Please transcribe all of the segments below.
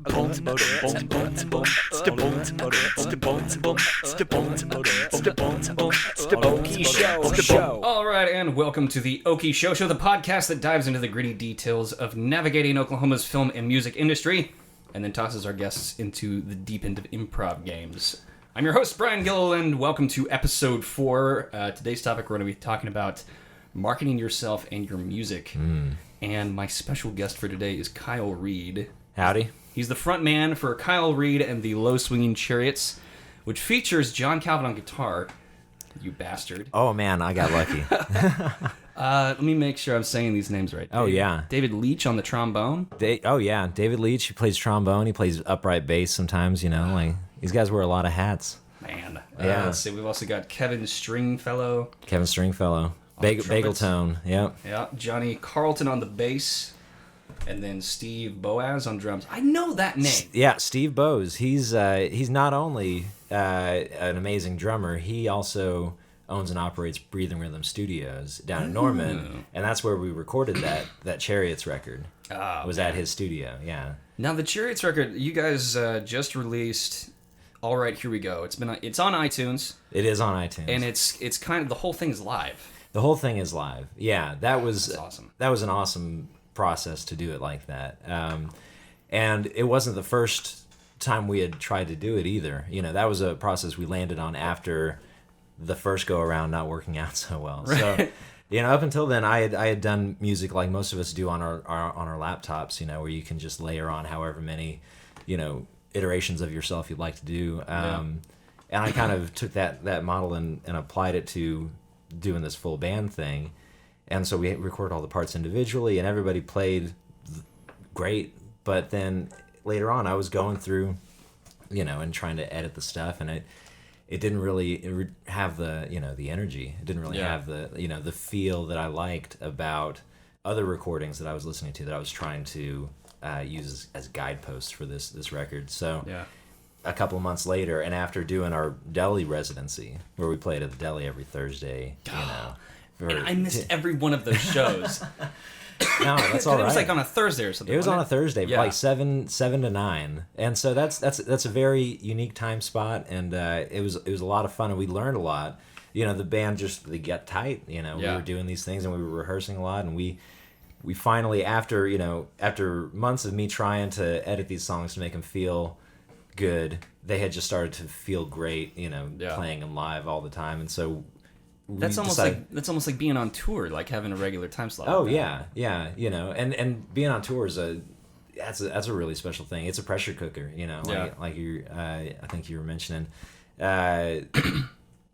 Okie Show. All right, and welcome to the Okie Show, the podcast that dives into the gritty details of navigating Oklahoma's film and music industry, and then tosses our guests into the deep end of improv games. I'm your host, Brian Gill, and welcome to episode 4. Today's topic, we're going to be talking about marketing yourself and your music. And my special guest for today is Kyle Reid. Howdy. He's the front man for Kyle Reid and the Low Swinging Chariots, which features John Calvin on guitar. You bastard. Oh, man, I got lucky. Let me make sure I'm saying these names right. Oh, yeah. David Leach on the trombone. David Leach, he plays trombone. He plays upright bass sometimes, you know. Like these guys wear a lot of hats. Man. Yeah. Let's see. We've also got Kevin Stringfellow. Bagel Tone, yep. Yeah. Johnny Carlton on the bass. And then Steve Boaz on drums. I know that name. Yeah, Steve Bose. He's not only an amazing drummer, he also owns and operates Breathing Rhythm Studios down in Norman, and that's where we recorded that Chariots record. Was at his studio, yeah. Now the Chariots record, you guys just released. All right, here we go. It's on iTunes. It is on iTunes, and it's kind of the whole thing's live. The whole thing is live. Yeah, that's awesome. That was an awesome process to do it like that, and it wasn't the first time we had tried to do it either. You know, that was a process we landed on after the first go around not working out so well. Right. So, you know, up until then, I had done music like most of us do on our laptops. You know, where you can just layer on however many, you know, iterations of yourself you'd like to do. And I kind of took that model and applied it to doing this full band thing. And so we recorded all the parts individually, and everybody played great. But then later on, I was going through, you know, and trying to edit the stuff, and it didn't really have the, you know, the energy. It didn't really have the, you know, the feel that I liked about other recordings that I was listening to that I was trying to use as guideposts for this record. So a couple of months later, and after doing our deli residency, where we played at the deli every Thursday, you know. And I missed every one of those shows. No, that's all right. It was like on a Thursday or something. It was on a Thursday, yeah. Like 7 to 9, and so that's a very unique time spot, and it was a lot of fun, and we learned a lot. You know, the band they got tight. You know, we were doing these things, and we were rehearsing a lot, and we finally, after months of me trying to edit these songs to make them feel good, they had just started to feel great. You know, playing them live all the time, and so. That's almost like being on tour, like having a regular time slot. Oh yeah, you know, and being on tour is that's a really special thing. It's a pressure cooker, you know, like you I think you were mentioning, but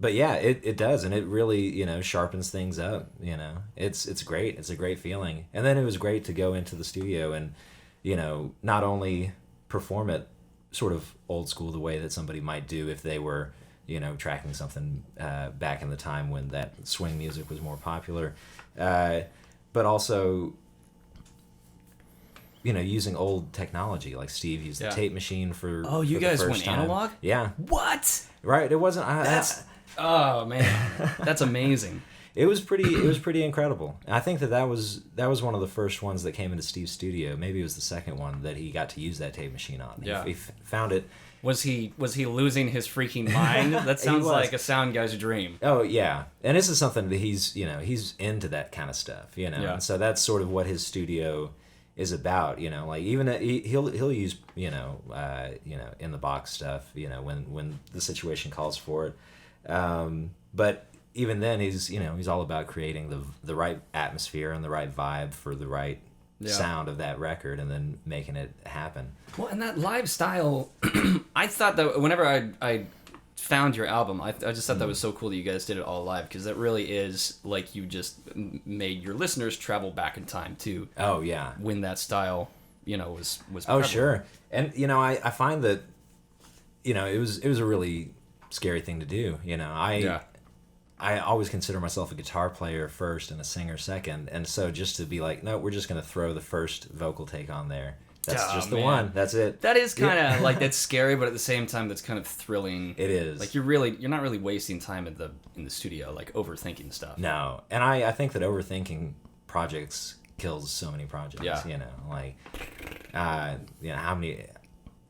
yeah, it does, and it really, you know, sharpens things up. You know, it's great. It's a great feeling, and then it was great to go into the studio and, you know, not only perform it sort of old school the way that somebody might do if they were, you know, tracking something back in the time when that swing music was more popular, but also, you know, using old technology. Like Steve used the tape machine for. Oh, you guys went analog? Yeah. What? Right. It wasn't. Oh man, that's amazing. It was pretty incredible. I think that was one of the first ones that came into Steve's studio. Maybe it was the second one that he got to use that tape machine on. Yeah. He found it. Was he losing his freaking mind? That sounds like a sound guy's dream. Oh yeah, and this is something that he's into that kind of stuff, you know. Yeah. And so that's sort of what his studio is about, you know. Like even he'll use you know in the box stuff, you know, when the situation calls for it. But even then, he's all about creating the right atmosphere and the right vibe for the right sound of that record, and then making it happen. Well, and that live style, I thought that whenever I found your album, I just thought that was so cool that you guys did it all live, because that really is like you just made your listeners travel back in time too. Oh yeah, when that style, you know, was oh prevalent. Sure. And you know, I find that, you know, it was a really scary thing to do. You know, I always consider myself a guitar player first and a singer second, and so just to be like, no, we're just going to throw the first vocal take on there. That's just the one. That's it. That is kind of like, that's scary, but at the same time, that's kind of thrilling. It is. Like you're not really wasting time in the studio, like overthinking stuff. No, and I think that overthinking projects kills so many projects. Yeah. You know, like, you know, how many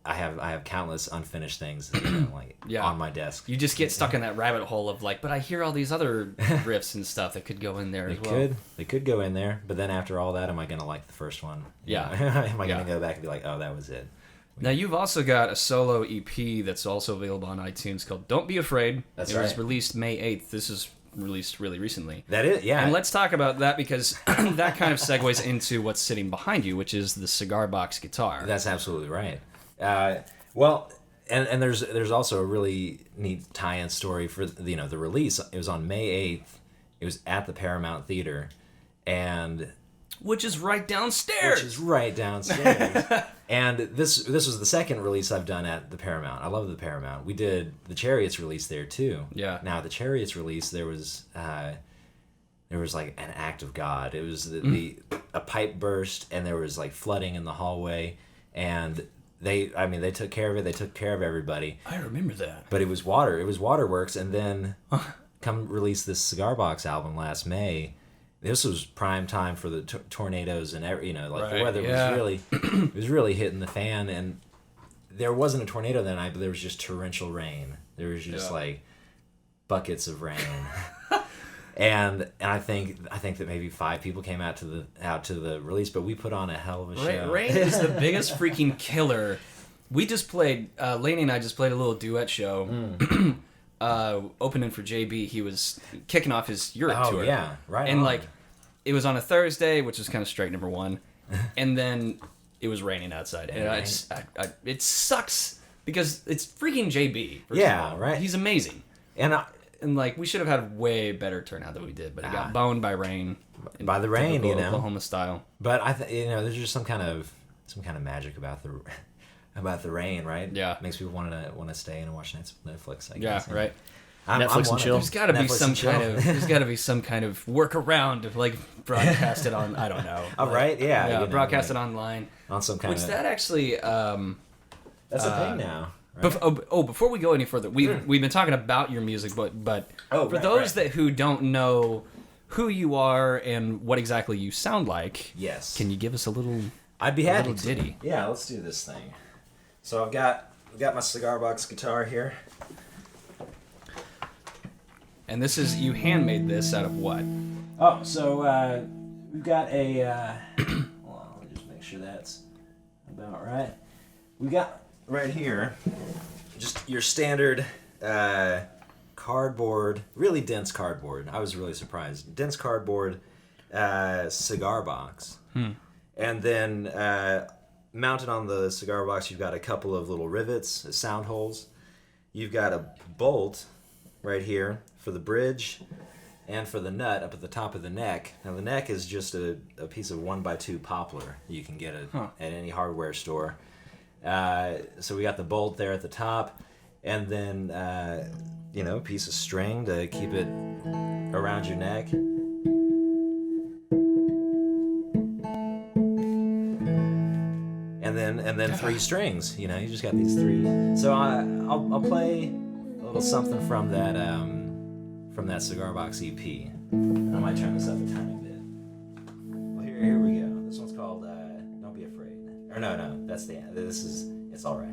I have countless unfinished things, like Yeah. on my desk. You just get stuck in that rabbit hole of like, but I hear all these other riffs and stuff that could go in there as well. They could go in there, but then after all that, am I gonna like the first one? Yeah. Am I gonna go back and be like, oh, that was it? Now you've also got a solo EP that's also available on iTunes called "Don't Be Afraid." That's It was right. released May 8th. This is released really recently. That is, yeah. And let's talk about that because that kind of segues into what's sitting behind you, which is the cigar box guitar. That's absolutely right. Well, and there's also a really neat tie-in story for the release. It was on May 8th. It was at the Paramount Theater, and Which is right downstairs. which is right downstairs. And this was the second release I've done at the Paramount. I love the Paramount. We did the Chariots release there too. Yeah. Now the Chariots release, there was like an act of God. It was a pipe burst, and there was like flooding in the hallway, and they took care of it. They took care of everybody. I remember that. But it was water. It was waterworks, and then come release this Cigar Box album last May. This was prime time for the tornadoes and the weather was really it was really hitting the fan, and there wasn't a tornado that night, but there was just torrential rain. There was just like buckets of rain. And I think that maybe 5 people came out to the release, but we put on a hell of a show. Rain is the biggest freaking killer. We just played, Lainey and I just played a little duet show. Opening for JB. He was kicking off his Europe tour. Oh yeah, right. And on. like, it was on a Thursday, which was kind of straight number one, and then it was raining outside, and it sucks because it's freaking JB. First of all. Right. He's amazing, and like we should have had way better turnout than we did, but it got boned by rain. By the rain, typical Oklahoma style. But there's just some kind of magic about the rain, right? Yeah, makes people want to stay and watch Netflix. I guess. Yeah, right. Netflix and chill. There's got to be some kind of workaround to like broadcast it on. I don't know. Oh, right, yeah. Broadcast it online on some kind of. Which that actually. That's a thing now. Right? Before we go any further, we've been talking about your music, but for those who don't know who you are and what exactly you sound like, yes, can you give us a little? I'd be happy to. Ditty. Yeah, let's do this thing. So I've got my Cigar Box guitar here. And this is, you handmade this out of what? Oh, so we've got a, hold on, let me just make sure that's about right. We got right here, just your standard cardboard, really dense cardboard. I was really surprised. Dense cardboard cigar box. And then mounted on the cigar box, you've got a couple of little rivets, sound holes. You've got a bolt right here for the bridge and for the nut up at the top of the neck. Now the neck is just a piece of 1x2 poplar you can get at any hardware store. So we got the bolt there at the top, and then a piece of string to keep it around your neck. And then 3 strings. You just got these 3. So I'll play a little something from that Cigar Box EP. I might turn this up a tiny bit. Well, here we go. This one's called "Don't Be Afraid." Or no, that's the end. It's all right.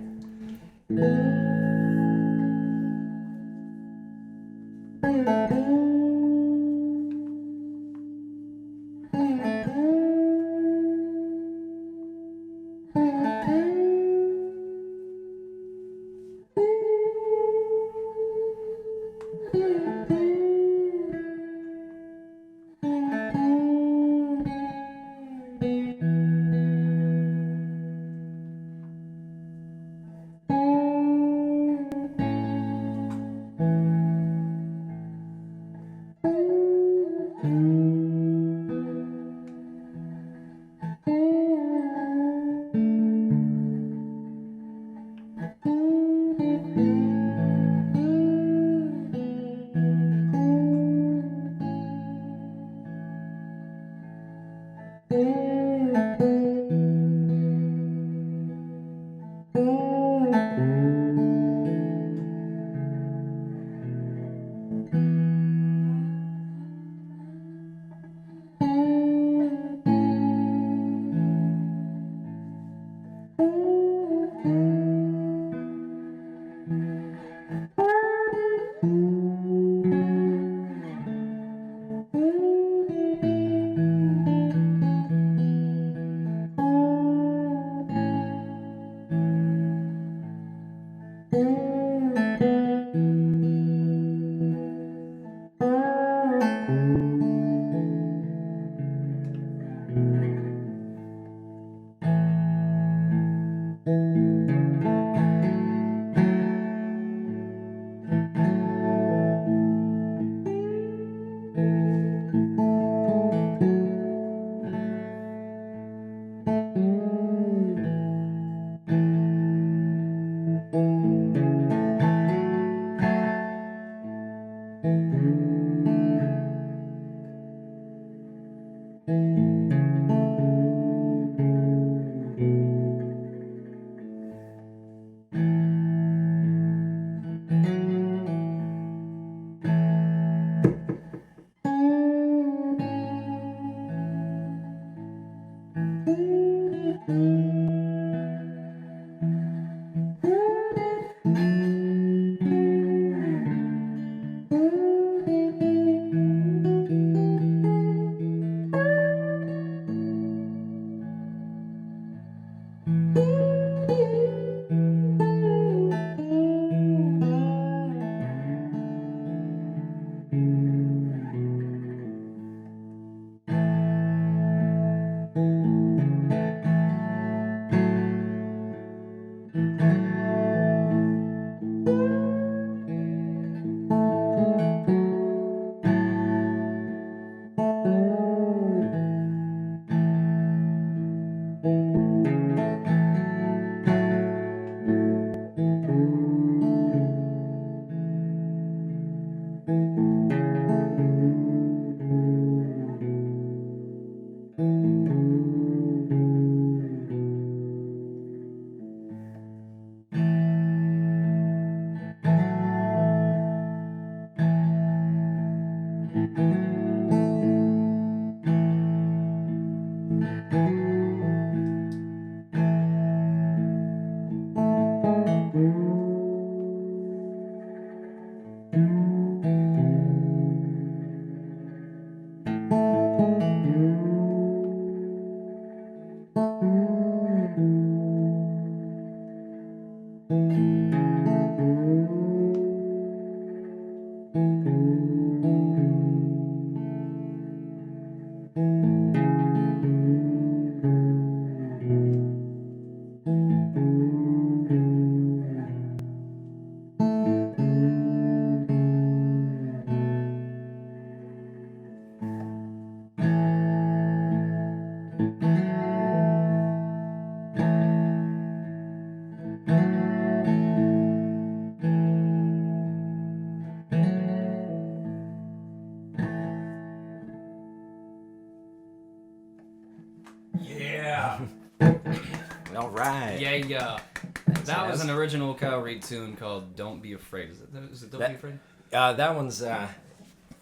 Yeah. All right. Yeah. That was an original Kyle Reid tune called "Don't Be Afraid." Is it "Don't Be Afraid"? That one's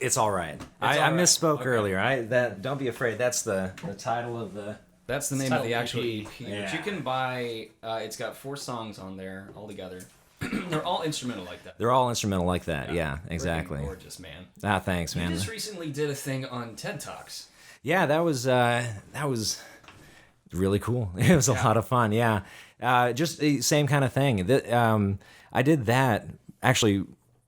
it's all right. I misspoke earlier. That "Don't Be Afraid." That's the title of the. That's the name of the actual EP, yeah. which you can buy. It's got 4 songs on there all together. They're all instrumental like that. They're all instrumental like that. Yeah, exactly. Freaking gorgeous, man. Thanks, man. You just recently did a thing on TED Talks. Yeah, that was really cool. It was a lot of fun. Yeah, just the same kind of thing. I did that actually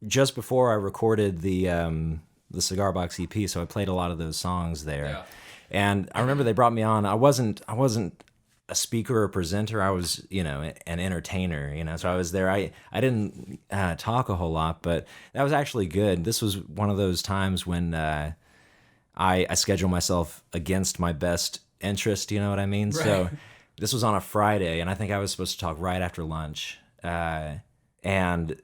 just before I recorded the Cigar Box EP, so I played a lot of those songs there. Yeah. And I remember they brought me on. I wasn't a speaker or presenter. I was, an entertainer, So I was there. I didn't talk a whole lot, but that was actually good. This was one of those times when I schedule myself against my best interest, you know what I mean? Right. So this was on a Friday, and I think I was supposed to talk right after lunch. And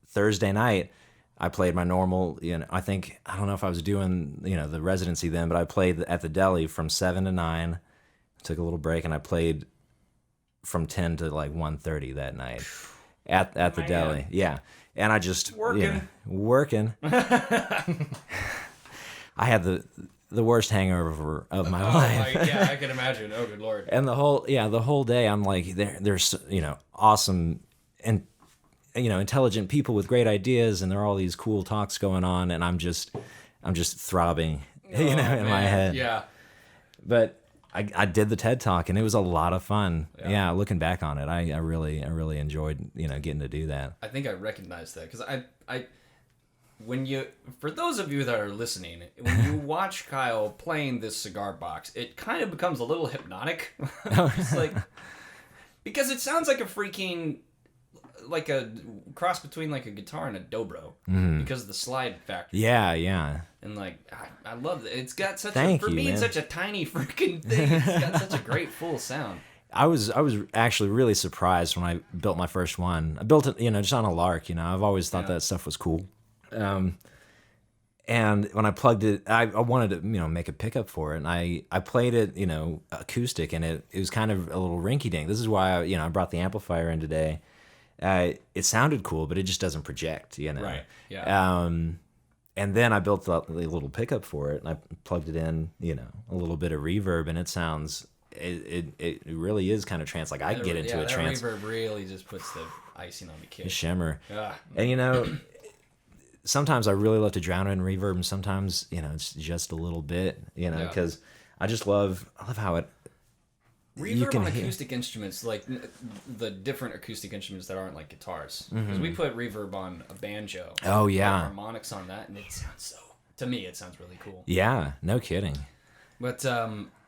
Thursday night, I played my normal, I don't know if I was doing, the residency then, but I played at the deli from 7 to 9, took a little break, and I played from 10 to like 1:30 that night at the deli. Yeah. And I just... Working. I had the worst hangover of my life. Yeah, I can imagine. Oh, good Lord. And the whole day, I'm like, there's, awesome and, intelligent people with great ideas, and there are all these cool talks going on, and I'm just throbbing, in my head. Yeah. But I did the TED Talk, and it was a lot of fun. Yeah, looking back on it, I really enjoyed, getting to do that. I think I recognize that because for those of you that are listening, when you watch Kyle playing this cigar box, it kind of becomes a little hypnotic. It's like, because it sounds like like a cross between like a guitar and a dobro because of the slide factor. Yeah. And like, I love it. It's got such man. such a tiny freaking thing. It's got such a great full sound. I was actually really surprised when I built my first one. I built it, just on a lark. I've always thought that stuff was cool. And when I plugged it, I wanted to, make a pickup for it, and I played it, acoustic, and it was kind of a little rinky-dink. This is why I brought the amplifier in today. It sounded cool, but it just doesn't project, Right. Yeah. And then I built the little pickup for it, and I plugged it in, a little bit of reverb, and it sounds. It really is kind of trance. Like I get into a trance. That reverb really just puts the icing on the cake. Shimmer. And sometimes I really love to drown it in reverb, and sometimes it's just a little bit, because I love how it. Reverb on acoustic instruments, like the different acoustic instruments that aren't like guitars, because we put reverb on a banjo. Oh yeah, harmonics on that, and it sounds to me it sounds really cool. Yeah, no kidding. But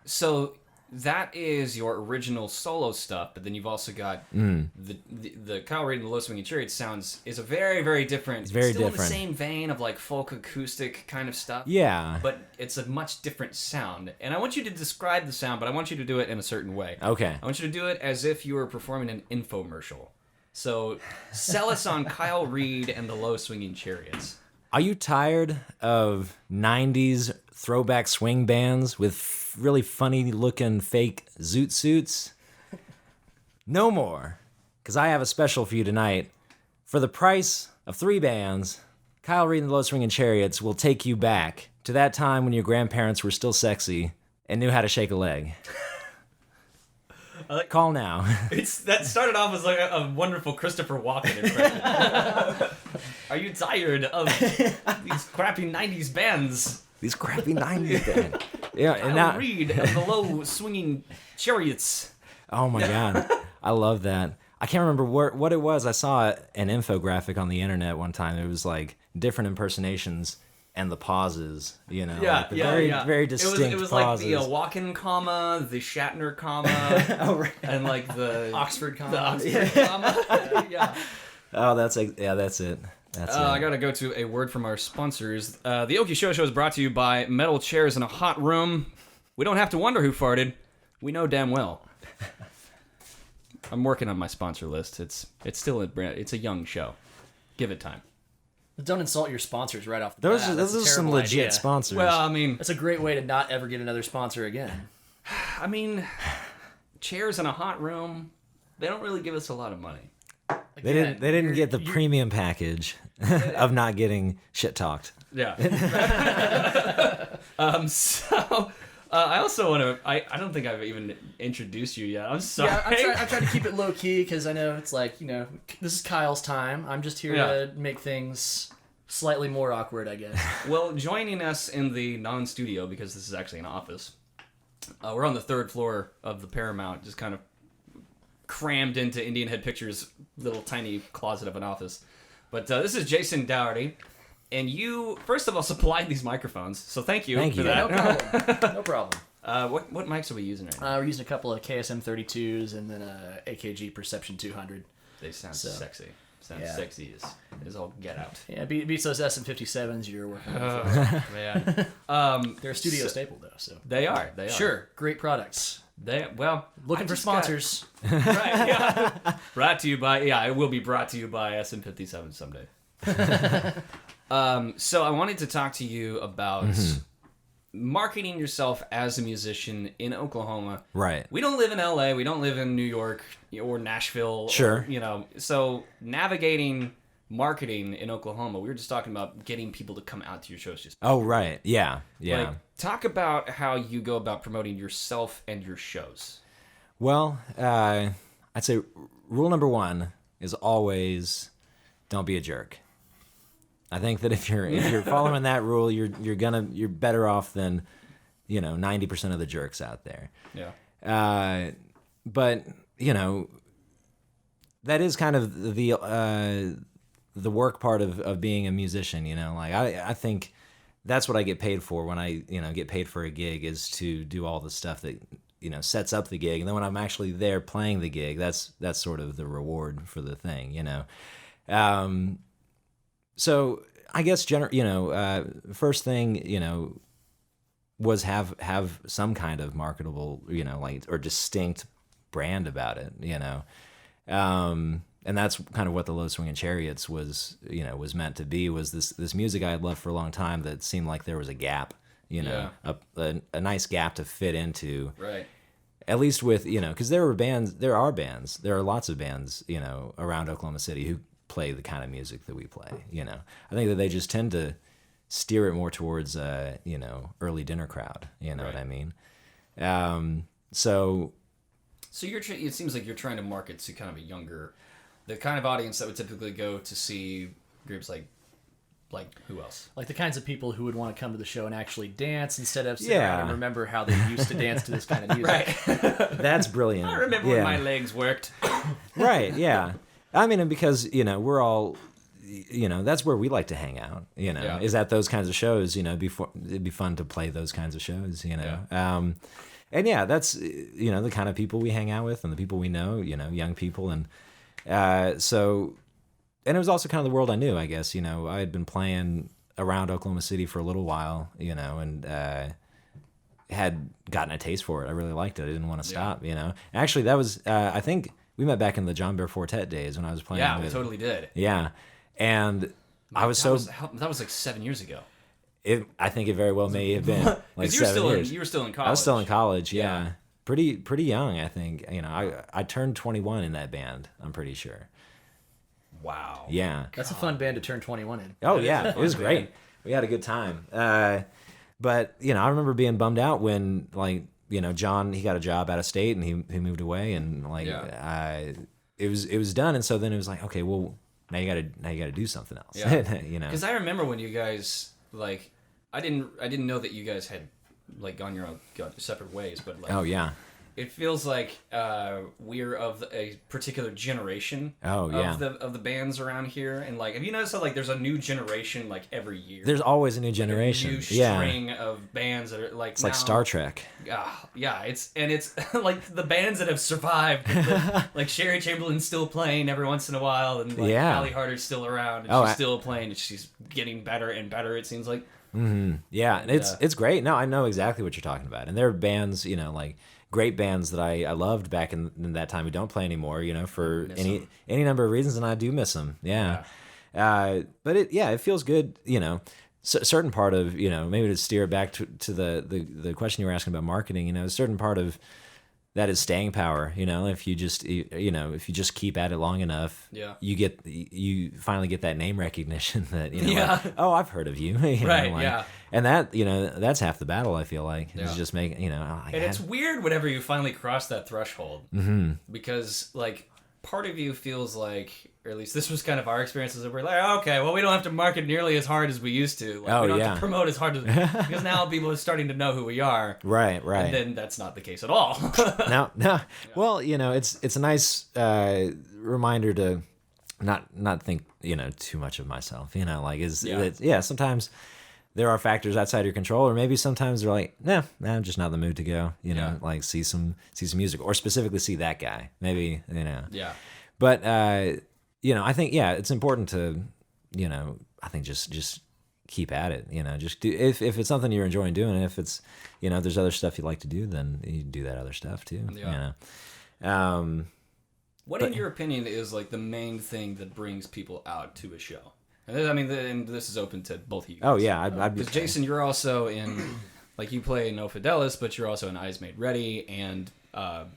so that is your original solo stuff, but then you've also got the Kyle Reid and the Low Swinging Chariots is a very, very different. It's very still different. in the same vein of like folk acoustic kind of stuff. Yeah. But it's a much different sound. And I want you to describe the sound, but I want you to do it in a certain way. Okay. I want you to do it as if you were performing an infomercial. So sell us on Kyle Reid and the Low Swinging Chariots. Are you tired of 90s throwback swing bands with really funny looking fake zoot suits? No more, because I have a special for you tonight. For the price of 3 bands, Kyle Reid and the Low Swinging Chariots will take you back to that time when your grandparents were still sexy and knew how to shake a leg. Call now. That started off as like a wonderful Christopher Walken impression. Are you tired of these crappy 90s bands? These crappy 90s bands. Yeah, Kyle and now Reid of the Low Swinging Chariots. Oh my god, I love that. I can't remember what it was. I saw an infographic on the internet one time. It was like different impersonations and the pauses. You know, like the very distinct It was pauses. like the Walken comma, the Shatner comma, and like the Oxford comma. The Oxford comma. Yeah. Oh, that's it. That's it. I gotta go to a word from our sponsors. The Okie Show is brought to you by Metal Chairs in a Hot Room. We don't have to wonder who farted. We know damn well. I'm working on my sponsor list. It's still it's a young show. Give it time. Don't insult your sponsors right off the Those bat. are That's a some terrible legit idea. sponsors. Well, I mean, That's a great way to not ever get another sponsor again. chairs in a hot room. They don't really give us a lot of money. they didn't get the premium package of not getting shit talked. Yeah. I also want to. I don't think I've even introduced you yet. I'm sorry. Yeah, I'm trying to keep it low key because I know it's like, this is Kyle's time. I'm just here to make things slightly more awkward, I guess. Well, joining us in the non-studio, because this is actually an office, we're on the 3rd floor of the Paramount, just kind of crammed into Indian Head Pictures' little tiny closet of an office. But this is Jason Dougherty. And you, first of all, supplied these microphones, so thank you for that. No problem. What mics are we using right now? We're using a couple of KSM 32s and then a AKG Perception 200. They sound sexy. Sexy is all get out. Yeah, beats those SM57s you're working on. Man. They're a studio staple, though. So They are. Sure, great products. I Looking for sponsors. Right, yeah. Brought to you by, it will be brought to you by SM57 someday. So I wanted to talk to you about marketing yourself as a musician in Oklahoma. Right. We don't live in LA. We don't live in New York or Nashville. Sure. Or, so navigating marketing in Oklahoma, we were just talking about getting people to come out to your shows. Oh, right. Yeah. Like, talk about how you go about promoting yourself and your shows. Well, I'd say rule number 1 is always don't be a jerk. I think that if you're following that rule, you're better off than 90% of the jerks out there. Yeah. But that is kind of the work part of being a musician. Like I think that's what I get paid for when I get paid for a gig, is to do all the stuff that sets up the gig, and then when I'm actually there playing the gig, that's sort of the reward for the thing. So I guess first thing was have some kind of marketable or distinct brand about it, and that's kind of what the Low Swinging Chariots was meant to be, was this music I had loved for a long time that seemed like there was a gap, a nice gap to fit into, right? At least with because there are lots of bands around Oklahoma City who play the kind of music that we play. I think that they just tend to steer it more towards early dinner crowd. Right. What I mean? So you're it seems like you're trying to market to kind of a younger, the kind of audience that would typically go to see groups like who else? Like the kinds of people who would want to come to the show and actually dance instead of sit around and remember how they used to dance to this kind of music. Right. That's brilliant. I remember when my legs worked. Right, yeah. I mean, because, we're all, that's where we like to hang out, is at those kinds of shows, it'd be fun to play those kinds of shows, And yeah, that's the kind of people we hang out with and the people we know, young people, and so, and it was also kind of the world I knew, I guess. I had been playing around Oklahoma City for a little while, and had gotten a taste for it. I really liked it. I didn't want to stop. Actually, that was I think we met back in the John Bear Quartet days when I was playing. Yeah, we totally did. Yeah, and I was that was like 7 years ago. I think it very well may have been like 7 years. You were still in college. I was still in college. Yeah. Pretty young. I think I turned 21 in that band. I'm pretty sure. Wow. Yeah. That's a fun band to turn 21 in. Oh yeah, it was great. We had a good time. But I remember being bummed out when John, he got a job out of state and he moved away, and it was done, and so then it was like, okay, well now you gotta do something else. Yeah. Because I remember when you guys I didn't know that you guys had gone your own separate ways, but oh yeah, it feels like we're of a particular generation. Oh yeah, of the bands around here, and have you noticed that there's a new generation every year? There's always a new generation. A new string of bands that are it's like Star Trek. Yeah, it's the bands that have survived. Like Sherry Chamberlain's still playing every once in a while, and Allie Harder's still around, and she's still playing, and she's getting better and better. It seems like. Mm-hmm. Yeah, and it's great. No, I know exactly what you're talking about, and there are bands, great bands that I loved back in that time who don't play anymore, for any number of reasons, and I do miss them. Yeah. But it feels good, certain part of, maybe to steer back to the question you were asking about marketing, a certain part of that is staying power. If you just keep at it long enough, you finally get that name recognition that I've heard of you, right? And that that's half the battle. I feel like is just making and it's weird whenever you finally cross that threshold, because part of you feels like, or at least this was kind of our experiences, that we're like, okay, well, we don't have to market nearly as hard as we used to. We don't have to promote as hard as because now people are starting to know who we are. Right. And then that's not the case at all. No. Yeah. Well, it's a nice reminder to not think too much of myself. Sometimes there are factors outside your control, or maybe sometimes they're like, nah, I'm just not in the mood to go. See some music, or specifically see that guy. Maybe Yeah. But I think it's important to I think just keep at it. Just do if it's something you're enjoying doing. If it's there's other stuff you like to do, then you do that other stuff too. Yeah. What in your opinion is the main thing that brings people out to a show? And this is open to both of you guys. Oh yeah, because Jason, you're also in you play No Fidelis, but you're also in Eyes Made Ready, and you're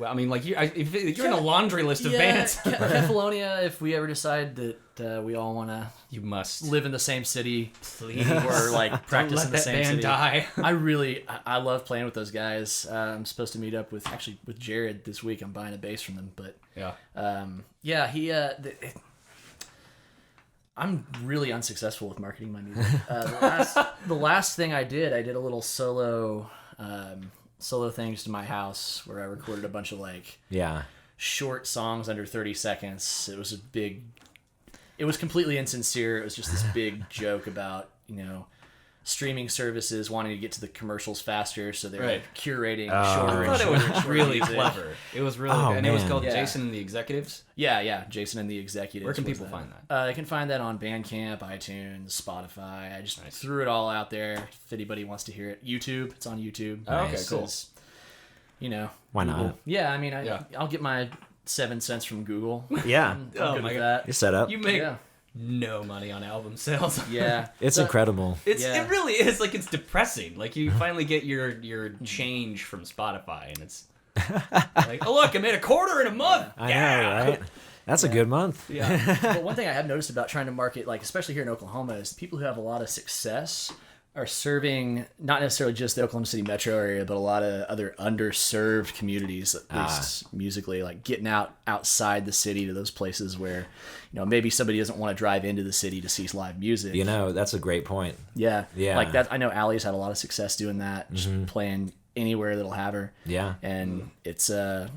in a laundry list of bands. Kefalonia, if we ever decide that we all want to, you must live in the same city, please, or practice in the same city. Die. I love playing with those guys. I'm supposed to meet up with Jared this week. I'm buying a bass from them, but I'm really unsuccessful with marketing my music. The last thing I did a little solo things to my house where I recorded a bunch of short songs under 30 seconds. It was completely insincere. It was just this big joke about, streaming services wanting to get to the commercials faster, so they're curating shorter and shorter. It was really clever. It was really good. And it was called Jason and the Executives? Yeah, Jason and the Executives. Where can people find that? They can find that on Bandcamp, iTunes, Spotify. I just threw it all out there if anybody wants to hear it. YouTube, it's on YouTube. Okay, cool. Why Google. not? Yeah, I'll get my 7 cents from Google. Yeah. I'm good with that. You're set up. You make no money on album sales. Yeah. It's incredible. It really is. It's depressing. You finally get your change from Spotify, and it's oh look, I made $0.25 in a month. I know, right? That's a good month. Yeah. But one thing I have noticed about trying to market, especially here in Oklahoma, is people who have a lot of success are serving not necessarily just the Oklahoma City metro area, but a lot of other underserved communities, at least musically, getting outside the city to those places where, maybe somebody doesn't want to drive into the city to see live music. That's a great point. Yeah. Yeah. That. I know Allie's had a lot of success doing that, just playing anywhere that'll have her. Yeah. And it's a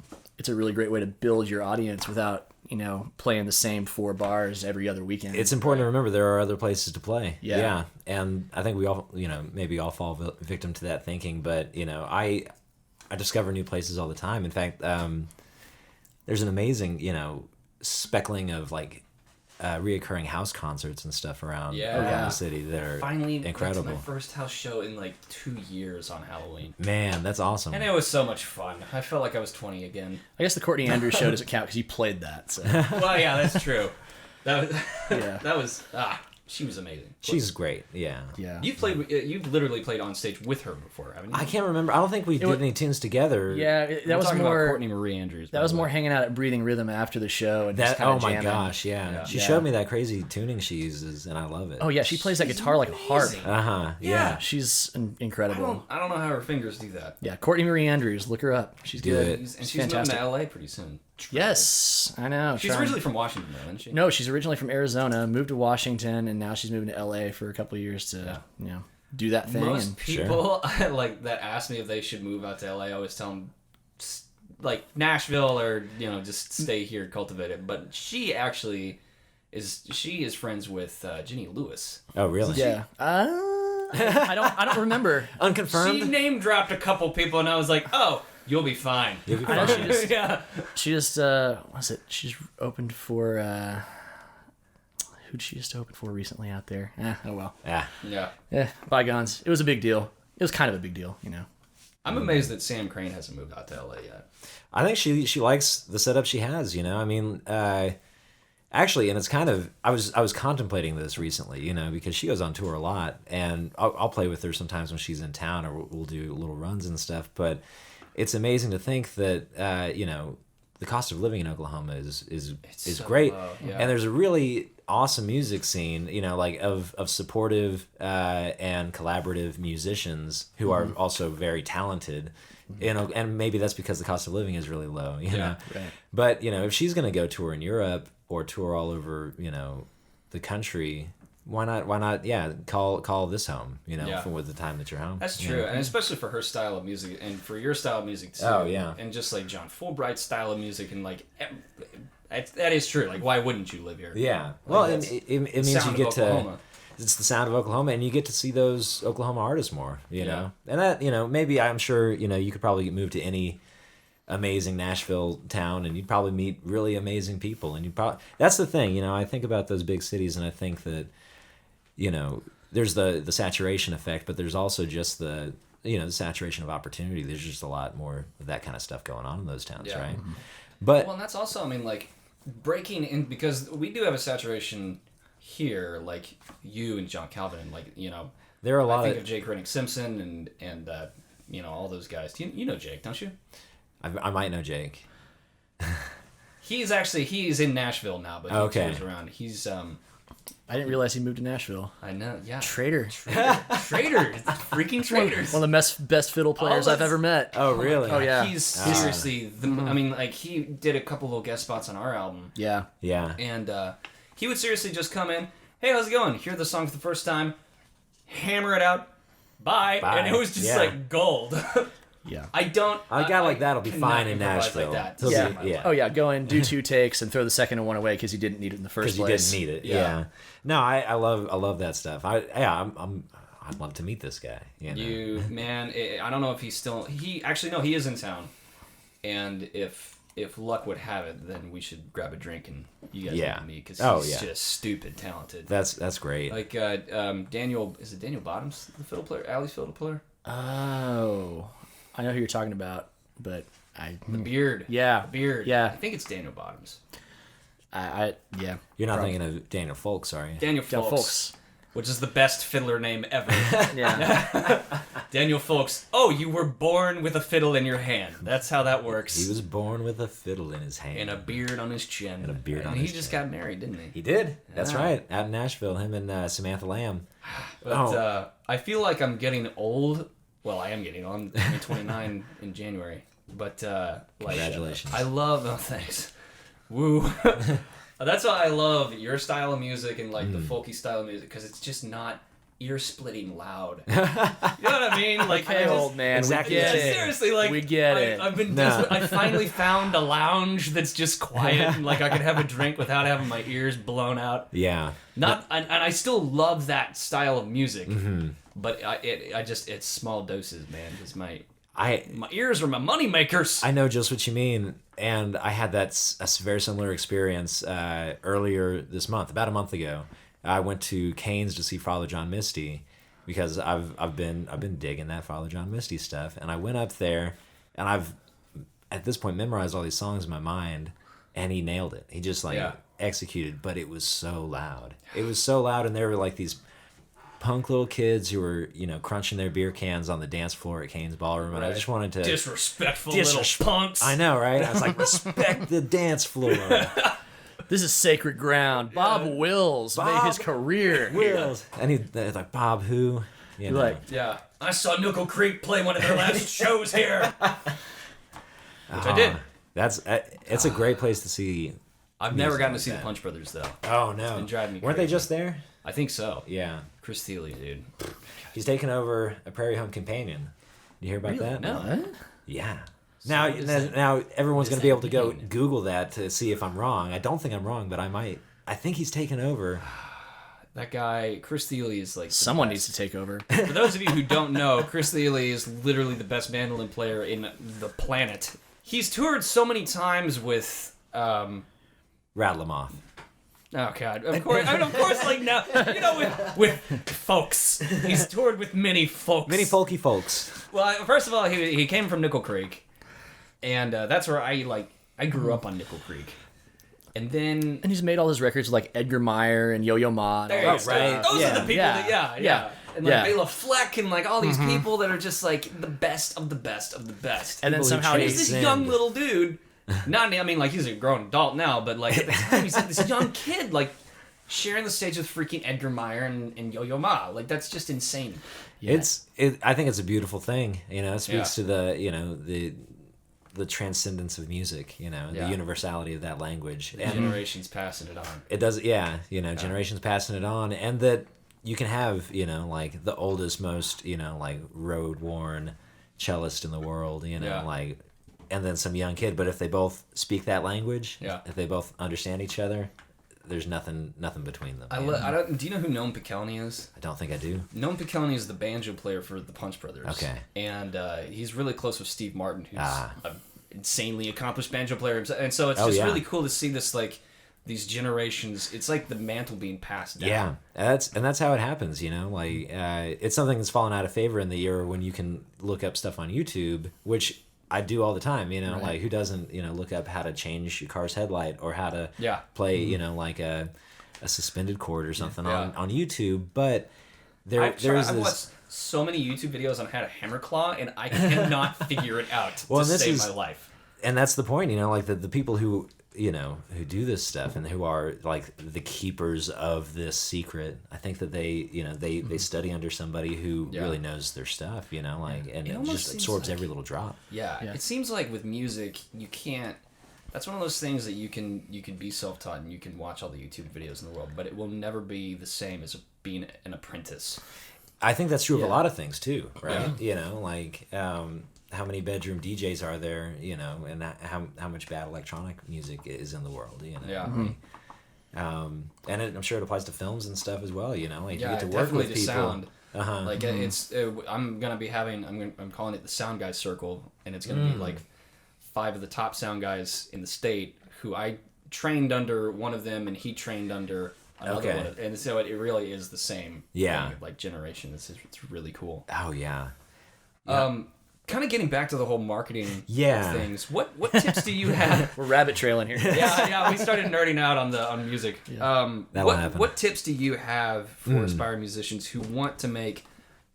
really great way to build your audience without playing the same 4 bars every other weekend. It's important to remember there are other places to play. Yeah. And I think we all, maybe all fall victim to that thinking, but, I discover new places all the time. In fact, there's an amazing, speckling of like reoccurring house concerts and stuff around the city that are finally incredible. Went to my first house show in like 2 years on Halloween. Man, that's awesome. And it was so much fun. I felt like I was 20 again. I guess the Courtney Andrews show doesn't count because you played that. So. Well, yeah, that's true. That was, Yeah. that was she was amazing. She's great. Yeah. You've literally played on stage with her before, haven't you? I can't remember. I don't think we did any tunes together. Yeah, that was talking more about Courtney Marie Andrews. That was more hanging out at Breathing Rhythm after the show and just That, kind oh of my jamming. gosh, yeah. She showed me that crazy tuning she uses, and I love it. Oh yeah, she plays that guitar like a harp. Uh-huh, yeah. She's incredible. I don't know how her fingers do that. Yeah, Courtney Marie Andrews, look her up. She's Do good. it. And she's fantastic. moving to LA pretty soon. Yes, I know. She's originally from Washington, though, isn't she? No, she's originally from Arizona, moved to Washington, and now she's moving to LA for a couple of years to do that thing. Most and people like that ask me if they should move out to LA. I always tell them like Nashville or just stay here, cultivate it. But she actually is friends with Ginny Lewis. Oh, really? yeah. I don't remember. Unconfirmed? She name dropped a couple people, and I was like, oh. You'll be fine. You'll be I know fine. she just what was it? She's opened for who'd she just open for recently out there? Oh well. Yeah. Bygones. It was a big deal. It was kind of a big deal, I'm amazed that Sam Crane hasn't moved out to LA yet. I think she likes the setup she has, I mean, actually, and it's kind of, I was contemplating this recently, because she goes on tour a lot, and I'll play with her sometimes when she's in town, or we'll do little runs and stuff, but it's amazing to think that the cost of living in Oklahoma is so great, low, yeah. and there's a really awesome music scene, like of supportive and collaborative musicians who are also very talented, and maybe that's because the cost of living is really low, know. Right. But if she's gonna go tour in Europe or tour all over the country, why not? Yeah, call this home. For with the time that you're home. That's true, and especially for her style of music, and for your style of music too. Oh, yeah. And just like John Fulbright's style of music, and like that is true. Like, why wouldn't you live here? Yeah. Well, Like, it means you get to. It's the sound of Oklahoma, and you get to see those Oklahoma artists more. You know, and that maybe I'm sure you could probably move to any amazing Nashville town, and you'd probably meet really amazing people, and that's the thing. I think about those big cities, and I think that. There's the saturation effect, but there's also just the the saturation of opportunity. There's just a lot more of that kind of stuff going on in those towns, right? Mm-hmm. But well, and that's also, I mean, like breaking in, because we do have a saturation here, like you and John Calvin, and like there are a lot of Jake Rennick Simpson and all those guys. You know Jake, don't you? I might know Jake. He's in Nashville now, but he tours around. He's I didn't realize he moved to Nashville. I know, yeah. Traitor. Traitors. Freaking traitors. One of the best fiddle players I've ever met. Oh, really? Oh, yeah. He's seriously, I mean, like, he did a couple little guest spots on our album. Yeah. Yeah. And he would seriously just come in, hey, how's it going? Hear the song for the first time, hammer it out, bye. And it was just like gold. Yeah. I guy like that'll be cannot fine in improvise Nashville. Like that. Yeah. Yeah. Oh yeah, go in, do 2 takes, and throw the second one away because you didn't need it in the first place. Because you didn't need it. Yeah. No, I love that stuff. I'd love to meet this guy. You man, I don't know if he's still. He is in town, and if luck would have it, then we should grab a drink and you guys meet me because he's just stupid talented. That's great. Like Daniel, is it Daniel Bottoms, the fiddle player, Allie's fiddle player? Oh, I know who you're talking about, but the beard. Yeah, the beard. Yeah, I think it's Daniel Bottoms. Yeah. You're not thinking of Daniel Folks, are you? Daniel Folks, which is the best fiddler name ever. Yeah. Daniel Folks. Oh, you were born with a fiddle in your hand. That's how that works. He was born with a fiddle in his hand. And a beard on his chin. And he just got married, didn't he? He did. That's right. Out in Nashville, him and Samantha Lamb. But I feel like I'm getting old. Well, I am getting old. I'm 29 in January. But congratulations. I love. Oh, thanks. Woo. That's why I love your style of music and like the folky style of music, because it's just not ear-splitting loud. You know what I mean? Like, hey, old man, exactly. we get it. Seriously, like, we get it. I've been I finally found a lounge that's just quiet and like I could have a drink without having my ears blown out. Yeah. And I still love that style of music, but it's small doses, man. Because my ears are my money makers. I know just what you mean, and I had a very similar experience earlier this month, about a month ago. I went to Canes to see Father John Misty because I've been digging that Father John Misty stuff, and I went up there, and I've at this point memorized all these songs in my mind, and he nailed it. He just executed, but it was so loud. It was so loud, and there were like these punk little kids who were crunching their beer cans on the dance floor at Kane's Ballroom, and I just wanted to disrespectful little punks. I know, right? I was like, respect the dance floor. This is sacred ground. Bob Wills made his career. Wills. And they're like, Bob who? You're like, yeah. I saw Nickel Creek play one of their last shows here. Which I did. It's a great place to see. I've never gotten to see the Punch Brothers, though. Oh, no. It's been driving me Weren't crazy. they just there? I think so. Yeah. Chris Thiele, dude. He's taken over a Prairie Home Companion. You hear about that? No. what? Yeah. So Now everyone's going to be able to go mean? Google that to see if I'm wrong. I don't think I'm wrong, but I might. I think he's taken over. That guy, Chris Thiele, is like... Someone needs to take over. For those of you who don't know, Chris Thiele is literally the best mandolin player in the planet. He's toured so many times with... Rattle him off. Oh God! Of course, like now, with folks. He's toured with many folks. Many folky folks. Well, first of all, he came from Nickel Creek, and that's where I grew up on Nickel Creek, and then And he's made all his records with like Edgar Meyer and Yo-Yo Ma. And all there you that go. right. Those Yeah. are the people Yeah. that and like Yeah. Bela Fleck and like all these people that are just like the best of the best of the best. And then People who somehow He's he's this transcend. young little dude. I mean, like he's a grown adult now, but like at the time he's like this young kid, like sharing the stage with freaking Edgar Meyer and Yo-Yo Ma. Like that's just insane. Yeah. I think it's a beautiful thing. It speaks to the transcendence of music. The universality of that language. And Generations passing it on. it does, generations passing it on, and that you can have, like the oldest, most, like road worn cellist in the world, like, and then some young kid. But if they both speak that language, if they both understand each other, there's nothing between them. Do you know who Noam Pikelny is? I don't think I do. Noam Pikelny is the banjo player for the Punch Brothers. Okay. And he's really close with Steve Martin, who's an insanely accomplished banjo player. And so it's really cool to see this, like, these generations. It's like the mantle being passed down. Yeah, that's how it happens. Like it's something that's fallen out of favor in the era when you can look up stuff on YouTube, which I do all the time. Like who doesn't look up how to change your car's headlight or how to play like a suspended chord or something on YouTube. But I've watched so many YouTube videos on how to hammer claw, and I cannot figure it out to save my life. And that's the point, like the people who do this stuff and who are like the keepers of this secret. I think that they study under somebody who really knows their stuff, and it just absorbs every little drop. Yeah, it seems like with music, you can't. That's one of those things that you can be self-taught and you can watch all the YouTube videos in the world, but it will never be the same as being an apprentice. I think that's true of a lot of things too, right? Like how many bedroom DJs are there, and how much bad electronic music is in the world, Yeah. And I'm sure it applies to films and stuff as well, like you get to work definitely with the people. sound. Like I'm gonna be having I'm calling it the Sound Guys Circle, and it's gonna be like 5 of the top sound guys in the state who I trained under one of them, and he trained under another one, and so it really is the same. Yeah. Thing, like generation. It's really cool. Oh yeah. Kind of getting back to the whole marketing Yeah. things. What tips do you have? We're rabbit trailing here. Yeah, we started nerding out on music. That'll happen. What tips do you have for aspiring musicians who want to make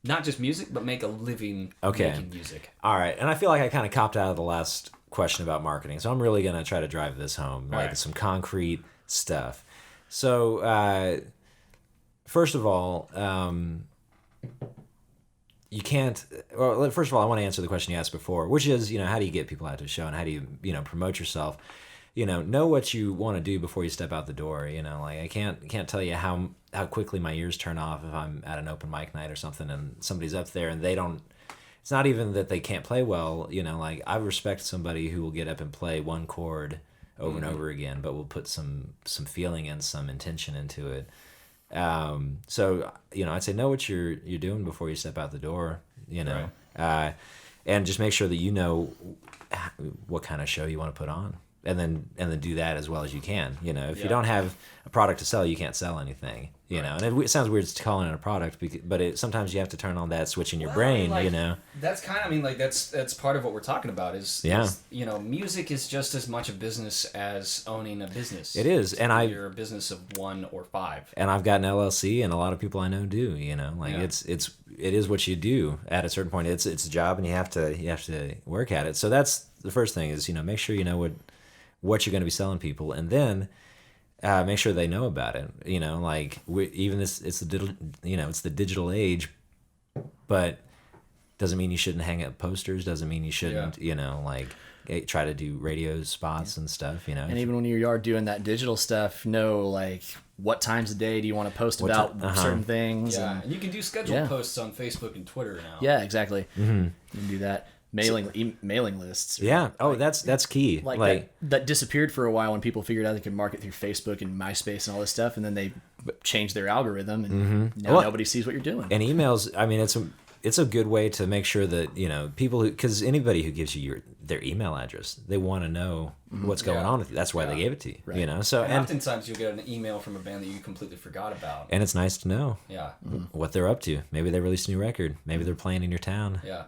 not just music but make a living making music? All right, and I feel like I kind of copped out of the last question about marketing, so I'm really gonna try to drive this home, like some concrete stuff. So, first of all, you can't. Well, first of all, I want to answer the question you asked before, which is, how do you get people out to a show and how do you, promote yourself? know what you want to do before you step out the door. Like I can't tell you how quickly my ears turn off if I'm at an open mic night or something and somebody's up there and they don't. It's not even that they can't play well. Like I respect somebody who will get up and play one chord over and over again, but will put some feeling and some intention into it. So I'd say know what you're doing before you step out the door. Right. And just make sure that you know what kind of show you want to put on. And then do that as well as you can. If you don't have a product to sell, you can't sell anything. And it sounds weird calling it a product, but sometimes you have to turn on that switch in your brain. That's kind of that's part of what we're talking about. Is music is just as much a business as owning a business. It is, and you're a business of 1 or 5. And I've got an LLC, and a lot of people I know do. It is what you do at a certain point. It's a job, and you have to work at it. So that's the first thing is make sure you know what you're going to be selling people, and then make sure they know about it. It's the digital age, but doesn't mean you shouldn't hang up posters. Doesn't mean you shouldn't try to do radio spots and stuff. And even when you are doing that digital stuff, know what times of day do you want to post about certain things. Yeah, and you can do scheduled posts on Facebook and Twitter now. Yeah, exactly. Mm-hmm. You can do that. Mailing lists. Yeah. That's key. That disappeared for a while when people figured out they could market through Facebook and MySpace and all this stuff, and then they changed their algorithm, and now nobody sees what you're doing. And emails. I mean, it's a good way to make sure that people because anybody who gives you their email address, they want to know what's going on with you. That's why they gave it to you. Right. So and oftentimes you'll get an email from a band that you completely forgot about, and it's nice to know what they're up to. Maybe they released a new record. Maybe they're playing in your town. Yeah.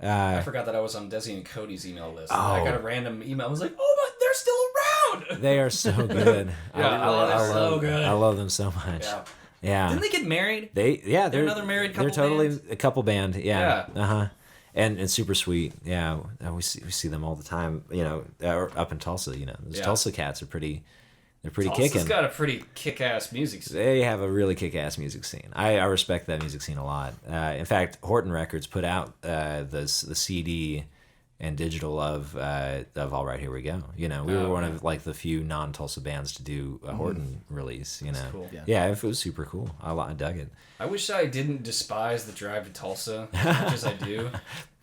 I forgot that I was on Desi and Cody's email list. I got a random email. I was like, oh, but they're still around. They are so good. They're so good. I love them so much. Yeah. Didn't they get married? They're another married couple. They're totally band? A couple band. Yeah. And super sweet. Yeah. We see them all the time. Up in Tulsa. Those Tulsa cats are pretty. They're pretty kicking. Tulsa's got a pretty kick-ass music scene. They have a really kick-ass music scene. I respect that music scene a lot. In fact, Horton Records put out the CD and digital of All Right Here We Go. We were one of the few non-Tulsa bands to do a Horton release. That's cool. Yeah, it was super cool. I dug it. I wish I didn't despise the drive to Tulsa as much as I do.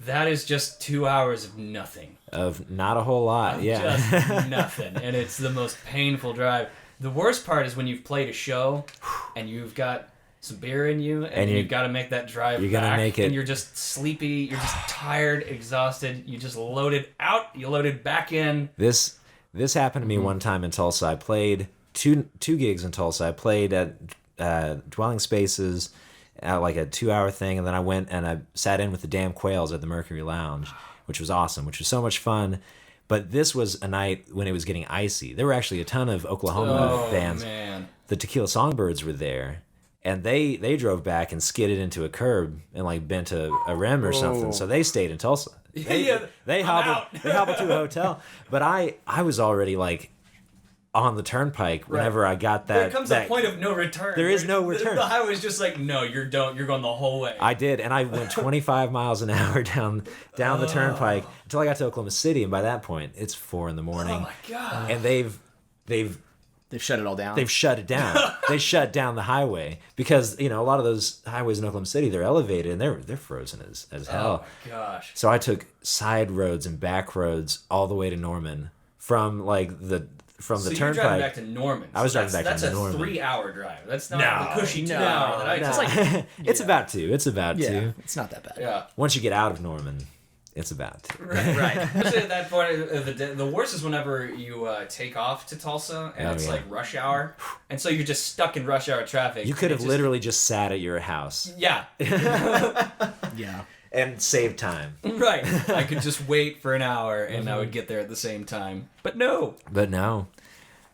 That is just 2 hours of nothing. Of not a whole lot. Just nothing, and it's the most painful drive. The worst part is when you've played a show and you've got some beer in you, and you've got to make that drive back, and you're just sleepy, you're just tired, exhausted, you just loaded out, you loaded back in. This happened to me one time in Tulsa. I played two gigs in Tulsa. I played at Dwelling Spaces, like a 2-hour thing, and then I went and I sat in with the Damn Quails at the Mercury Lounge, which was awesome, which was so much fun. But this was a night when it was getting icy. There were actually a ton of Oklahoma bands. Man. The Tequila Songbirds were there. And they drove back and skidded into a curb and bent a rim or something. So they stayed in Tulsa. They hobbled to a hotel. But I was already on the turnpike whenever I got that. There comes a point of no return. There is no return. The highway's just no, you're going the whole way. I did, and I went 25 miles an hour down the turnpike until I got to Oklahoma City, and by that point it's 4 a.m. Oh my god! And they've shut it all down. They've shut it down. They shut down the highway because a lot of those highways in Oklahoma City, they're elevated and they're frozen as hell. Oh my gosh! So I took side roads and back roads all the way to Norman from the turnpike. You're driving back to Norman. I was driving back to Norman. That's a 3-hour drive. That's not the cushy 2-hour that I took. It's about 2. It's about 2. It's not that bad. Yeah. Once you get out of Norman, it's about 2. Right. Especially at that point, the worst is whenever you take off to Tulsa and it's rush hour, and so you're just stuck in rush hour traffic. You could have literally just sat at your house. Yeah. Yeah. And save time. Right. I could just wait for an hour and I would get there at the same time. But no.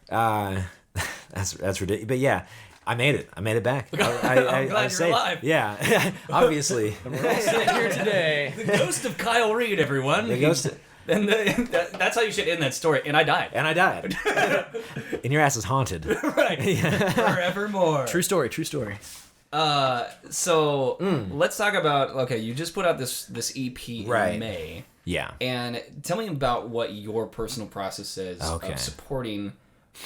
That's ridiculous. But yeah, I made it. I made it back. I'm glad you're alive. Yeah, obviously. We're all sitting here today. The ghost of Kyle Reid, everyone. The ghost of... And that's how you should end that story. And I died. And your ass is haunted. Right. Yeah. Forevermore. True story. So let's talk about, you just put out this EP in May. Yeah. And tell me about what your personal process is Okay. of supporting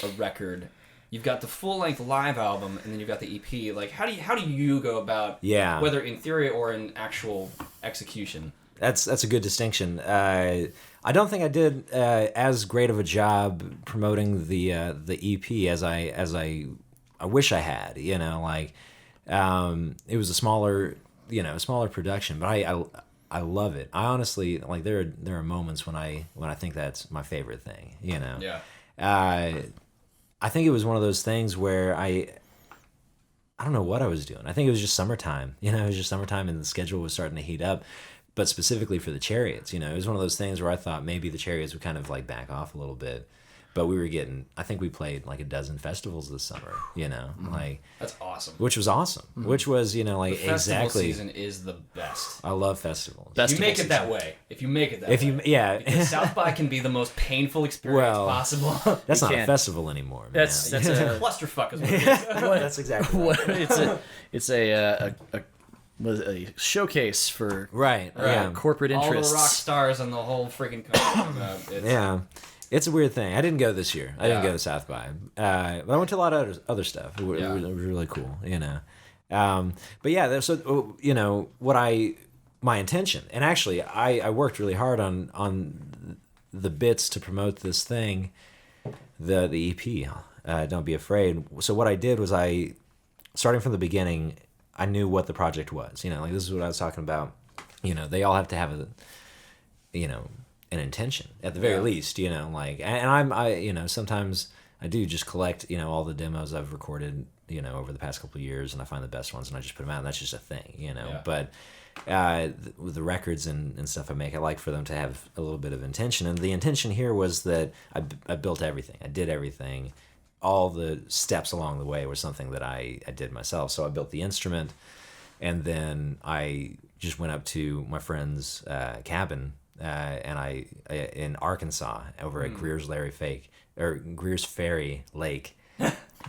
a record. You've got the full-length live album, and then you've got the EP. Like, how do you go about, whether in theory or in actual execution? That's a good distinction. I don't think I did as great of a job promoting the EP as I wish I had. You know, like it was a smaller production, but I love it. I honestly, like, there are moments when I think that's my favorite thing. You know. Yeah. I think it was one of those things where I don't know what I was doing. I think it was just summertime. You know, it was just summertime, and the schedule was starting to heat up. But specifically for the Chariots, you know, it was one of those things where I thought maybe the Chariots would kind of like back off a little bit. But I think we played like a dozen festivals this summer, you know, like. That's awesome. Which was awesome. Which was, you know, like, the festival exactly. season is the best. I love festivals. If you make it that way. Yeah. Because South by can be the most painful experience possible. That's not a festival anymore, man. That's a clusterfuck is what it is. That's exactly right. It's a showcase for corporate interests. All the rock stars and the whole freaking country. It's a weird thing. I didn't go this year. I didn't go to South by. But I went to a lot of other stuff. It was really cool, you know. But yeah, so, you know, my intention, and actually I worked really hard on the bits to promote this thing, the EP, Don't Be Afraid. So what I did was starting from the beginning, I knew what the project was. You know, like, this is what I was talking about. You know, they all have to have an intention at the very least, you know, like, and I you know, sometimes I do just collect, you know, all the demos I've recorded, you know, over the past couple of years, and I find the best ones and I just put them out, and that's just a thing, you know. But with the records and stuff I make, I like for them to have a little bit of intention, and the intention here was that I built everything, I did everything, all the steps along the way were something that I did myself. So I built the instrument, and then I just went up to my friend's cabin, and I in Arkansas over at Greer's Ferry Lake.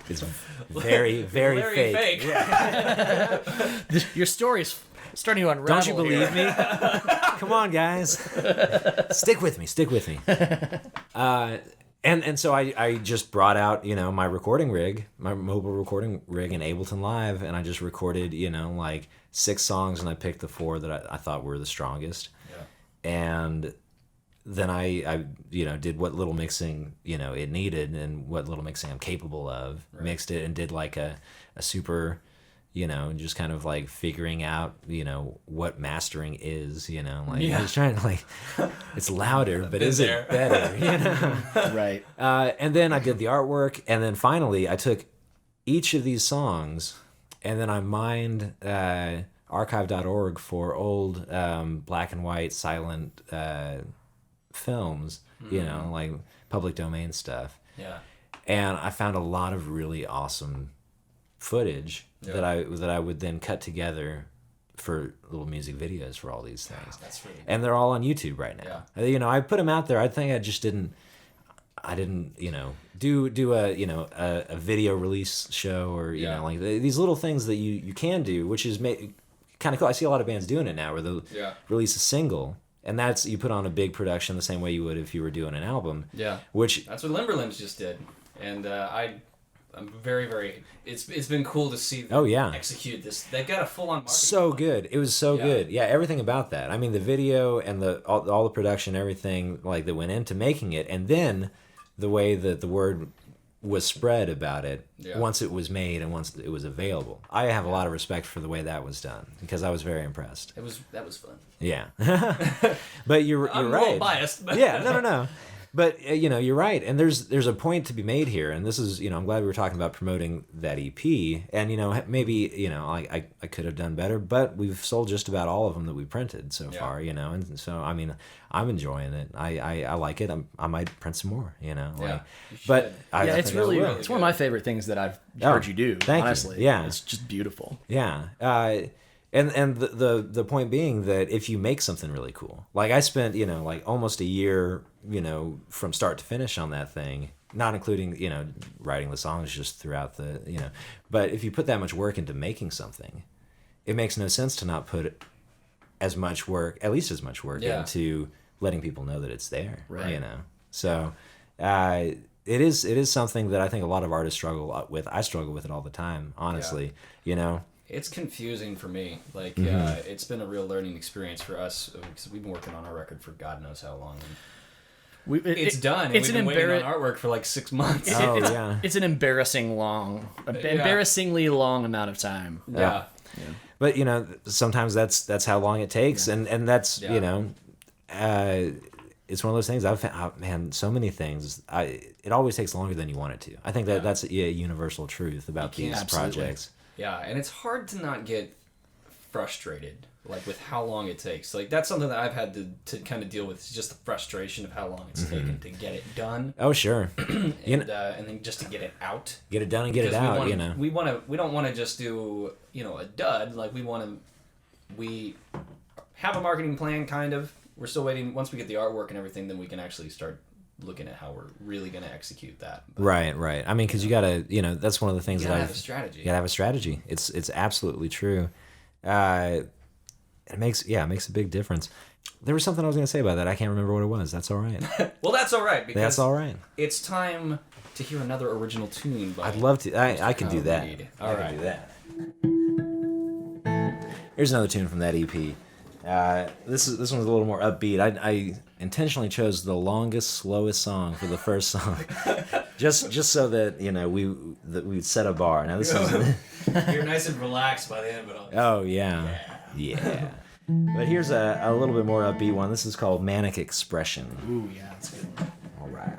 It's very, very fake. Yeah. Your story's starting to unravel. Don't you believe me? Come on, guys. Stick with me. And so I just brought out, you know, my recording rig, my mobile recording rig in Ableton Live, and I just recorded, you know, like 6 songs, and I picked the 4 that I thought were the strongest. And then I you know, did what little mixing, you know, it needed, and what little mixing I'm capable of, mixed it, and did like a super, you know, just kind of like figuring out, you know, what mastering is, you know, like I was trying to, like, it's louder, but is it better, you know? Right. And then I did the artwork, and then finally I took each of these songs, and then I mined archive.org for old black and white silent films, you know, like public domain stuff. Yeah. And I found a lot of really awesome footage that I would then cut together for little music videos for all these things. That's really cool. And they're all on YouTube right now. Yeah. You know, I put them out there. I think I just didn't, you know, do a, you know, a video release show, or, you know, like these little things that you can do, which is kind of cool. I see a lot of bands doing it now, where they'll release a single, and that's, you put on a big production the same way you would if you were doing an album. Yeah. Which that's what Limberlimbs just did, and I'm very, very. It's been cool to see them execute this. They've got a full on marketing. So good. It was so good. Yeah, everything about that. I mean, the video and all the production, everything like that went into making it, and then the way that the word was spread about it once it was made and once it was available. I have a lot of respect for the way that was done, because I was very impressed. That was fun. Yeah. But you're I'm right. a little biased. But Yeah, no. But, you know, you're right. And there's a point to be made here. And this is, you know, I'm glad we were talking about promoting that EP. And, you know, maybe, you know, I could have done better, but we've sold just about all of them that we printed so far, you know. And so, I mean, I'm enjoying it. I like it. I might print some more, you know. Like, but it's really it's one of my favorite things that I've heard you do, honestly. You. Yeah. It's just beautiful. Yeah. And the point being that if you make something really cool, like I spent, you know, like almost a year, you know, from start to finish on that thing, not including, you know, writing the songs just throughout the, you know, but if you put that much work into making something, it makes no sense to not put as much work, at least as much work into letting people know that it's there. Right. You know, so it is something that I think a lot of artists struggle with. I struggle with it all the time, honestly. You know. It's confusing for me. Like, it's been a real learning experience for us because we've been working on our record for God knows how long. It's done. And we've been waiting on artwork for like 6 months. It's an embarrassingly long amount of time. Yeah. But you know, sometimes that's how long it takes, and that's you know, it's one of those things. I've found, man, so many things. It always takes longer than you want it to. I think that's a universal truth about these projects. Yeah, and it's hard to not get frustrated, like with how long it takes. Like that's something that I've had to kind of deal with. Is just the frustration of how long it's taken to get it done. Oh sure, and then just to get it out. Get it done and get it out. You know, we don't want to just do a dud. Like we have a marketing plan kind of. We're still waiting. Once we get the artwork and everything, then we can actually start looking at how we're really going to execute that. But, right. I mean, because you gotta, that's one of the things you that have a strategy. You gotta have a strategy. It's absolutely true. It makes a big difference. There was something I was going to say about that. I can't remember what it was. That's all right. Well, that's all right. Because that's all right. It's time to hear another original tune. By I'd love to. I can do that. Reid. I can do that. Here's another tune from that EP. This one's a little more upbeat. I intentionally chose the longest, slowest song for the first song, just so that we'd set a bar. Now this is you're nice and relaxed by the end of it all. Oh yeah. But here's a little bit more upbeat one. This is called Manic Expression. Ooh yeah, that's good. All right.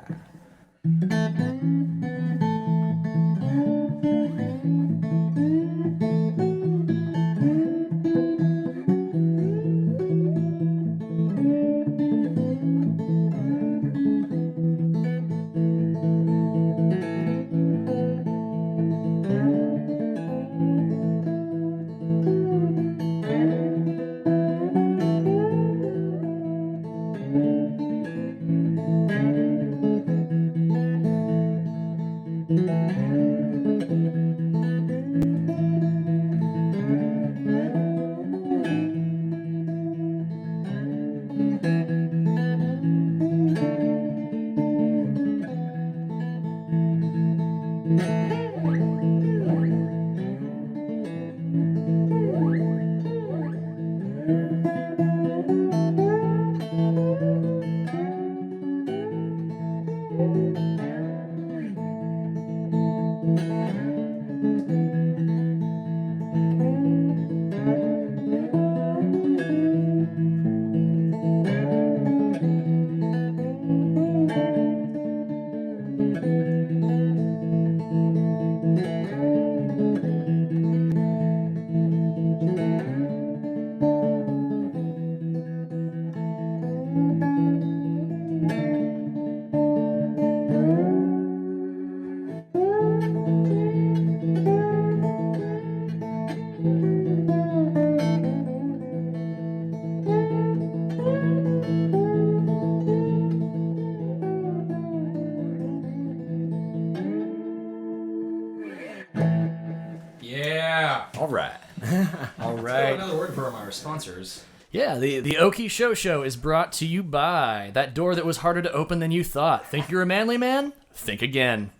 All right. Another word from our sponsors. Yeah, the Okie Show is brought to you by that door that was harder to open than you thought. Think you're a manly man? Think again.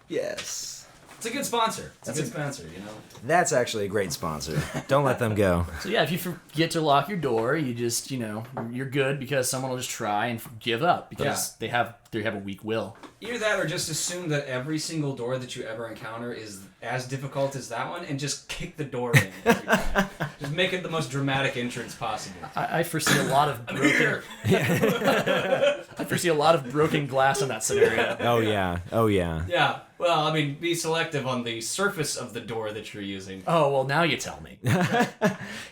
Yes. It's a good sponsor. It's a good sponsor, That's actually a great sponsor. Don't let them go. So yeah, if you forget to lock your door, you just, you're good because someone will just try and give up because they have a weak will. Either that or just assume that every single door that you ever encounter is as difficult as that one and just kick the door in every time. Just make it the most dramatic entrance possible. I foresee a lot of broken I foresee a lot of broken glass in that scenario. Oh yeah. Yeah. Well, I mean, be selective on the surface of the door that you're using. Oh, well, now you tell me.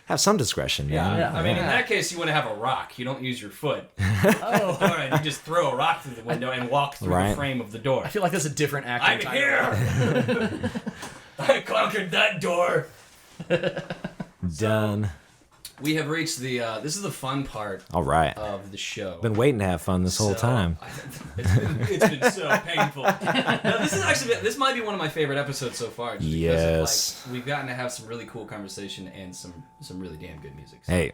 Have some discretion. Yeah. I mean, in that case, you want to have a rock. You don't use your foot. Oh. All right, you just throw a rock through the window and walk through the frame of the door. I feel like that's a different acting I'm here! I conquered that door! Done. We have reached the, this is the fun part of the show. Been waiting to have fun this whole time. It's been so painful. Now, this might be one of my favorite episodes so far. Just because of, we've gotten to have some really cool conversation and some really damn good music. So. Hey,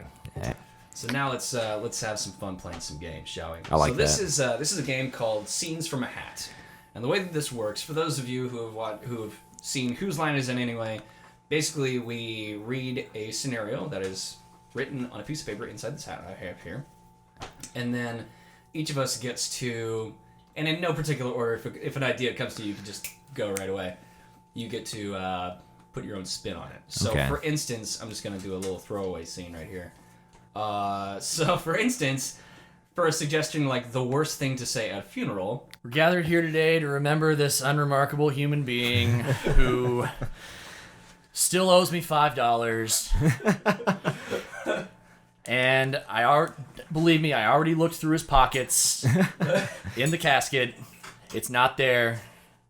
So now let's have some fun playing some games, shall we? I like that. So this is a game called Scenes from a Hat, and the way that this works, for those of you who have seen Whose Line Is It Anyway, basically we read a scenario that is written on a piece of paper inside this hat I have here, and then each of us gets to, and in no particular order, if an idea comes to you, you can just go right away. You get to put your own spin on it. So for instance, I'm just going to do a little throwaway scene right here. So for instance, for a suggestion like the worst thing to say at a funeral. We're gathered here today to remember this unremarkable human being who still owes me $5. And believe me, I already looked through his pockets in the casket. It's not there.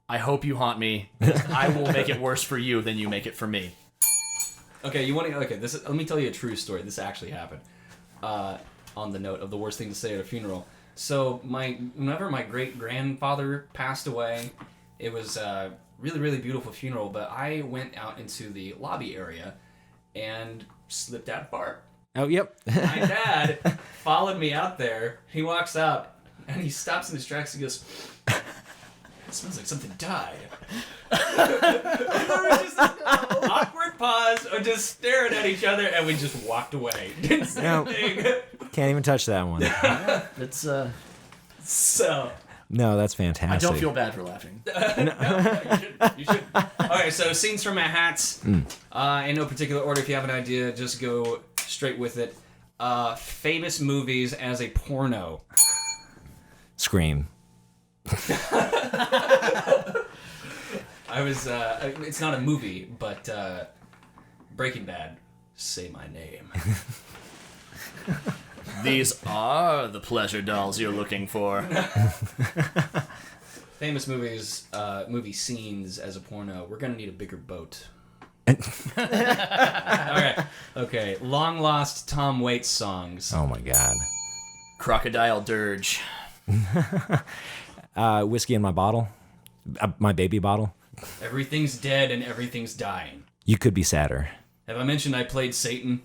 I hope you haunt me. I will make it worse for you than you make it for me. Okay, let me tell you a true story. This actually happened. On the note of the worst thing to say at a funeral. So whenever my great-grandfather passed away, it was a really, really beautiful funeral, but I went out into the lobby area and slipped out a fart. Oh, yep. My dad followed me out there. He walks out, and he stops in his tracks and goes, "It smells like something died." And there was just an awkward pause, or just staring at each other, and we just walked away. Didn't say anything. Can't even touch that one. It's So... No, that's fantastic. I don't feel bad for laughing. No, you should. Okay, so Scenes from a Hat. In no particular order. If you have an idea, just go straight with it. Famous movies as a porno. Scream. It's not a movie, but Breaking Bad. Say my name. These are the pleasure dolls you're looking for. Famous movies, movie scenes as a porno. We're gonna need a bigger boat. Alright. Okay. Long lost Tom Waits songs. Oh my God. Crocodile Dirge. Whiskey in my bottle. My baby bottle. Everything's dead and everything's dying. You could be sadder. Have I mentioned I played Satan?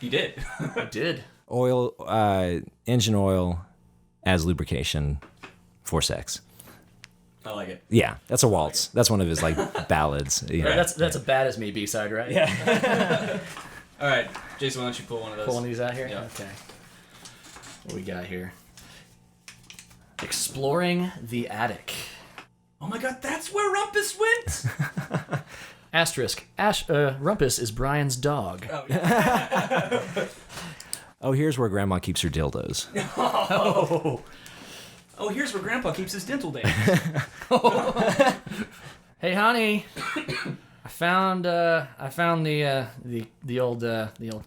You did. I did. Oil, engine oil as lubrication for sex. I like it. Yeah, that's a waltz. That's one of his ballads. You know. That's a Bad As Me B-side, right? Yeah. All right, Jason, why don't you pull one of those? Pull one of these out here? Yeah. Okay. What we got here? Exploring the Attic. Oh my God, that's where Rumpus went. Asterisk. Rumpus is Brian's dog. Oh, yeah. Oh, here's where Grandma keeps her dildos. Oh, here's where Grandpa keeps his dental dams. Hey, honey. I found the old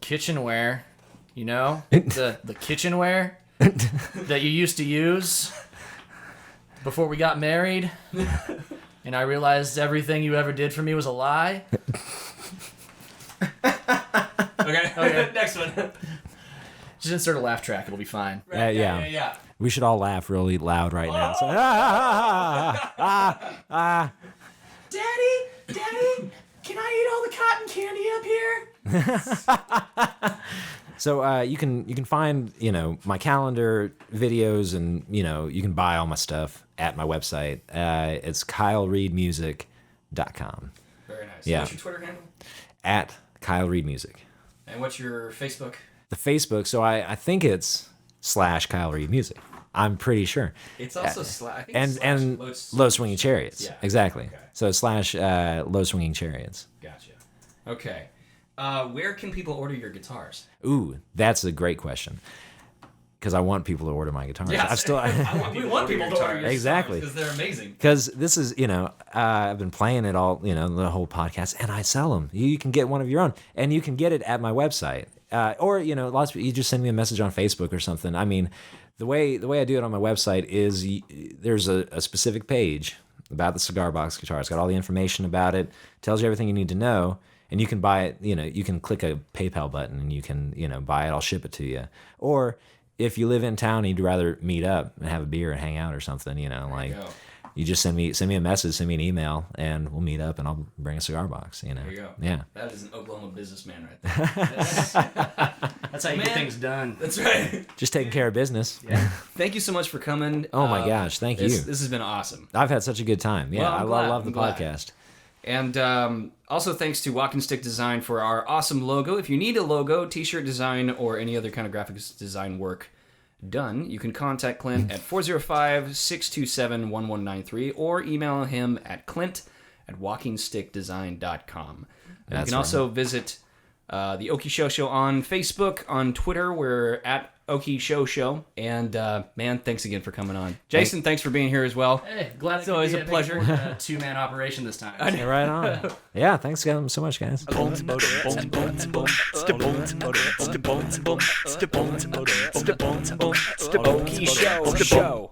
kitchenware. You know, the kitchenware that you used to use before we got married. And I realized everything you ever did for me was a lie. Okay. Next one. Just insert a laugh track. It'll be fine. Right, Yeah. We should all laugh really loud right now. So, Daddy, can I eat all the cotton candy up here? So you can find my calendar, videos, and you can buy all my stuff at my website. It's KyleReidMusic.com. Very nice. Yeah. What's your Twitter handle? At Kyle Reid Music. And what's your Facebook? The Facebook. So I think it's /Kyle Reid Music. I'm pretty sure. It's also and Low Swinging Chariots. Yeah. Exactly. Okay. So it's /Low Swinging Chariots. Gotcha. Okay. Where can people order your guitars? Ooh, that's a great question. Because I want people to order my guitars. Yes. We want people to order your Exactly. because they're amazing. Because this is, I've been playing it all, the whole podcast, and I sell them. You can get one of your own, and you can get it at my website. Or, lots of you just send me a message on Facebook or something. I mean, the way I do it on my website is there's a specific page about the cigar box guitar. It's got all the information about it, tells you everything you need to know, and you can buy it. You can click a PayPal button and you can, buy it. I'll ship it to you. Or if you live in town and you'd rather meet up and have a beer and hang out or something, you just send me a message, send me an email, and we'll meet up, and I'll bring a cigar box. You know. There you go. Yeah. That is an Oklahoma businessman right there. That's how you get things done. That's right. Just taking care of business. Yeah. Thank you so much for coming. Oh my gosh, thank you. This has been awesome. I've had such a good time. Yeah, Well, I I'm glad. love the I'm glad. podcast. And also thanks to Walking Stick Design for our awesome logo. If you need a logo, t-shirt design, or any other kind of graphics design work done, you can contact Clint at 405-627-1193 or email him at clint@walkingstickdesign.com. And you can also visit the Okie Show on Facebook, on Twitter. We're at Okie Show. And man, thanks again for coming on. Jason, thanks for being here as well. Hey, glad it's always a pleasure. A two-man operation this time. Yeah, right on. Yeah, thanks so much, guys. Okie Show.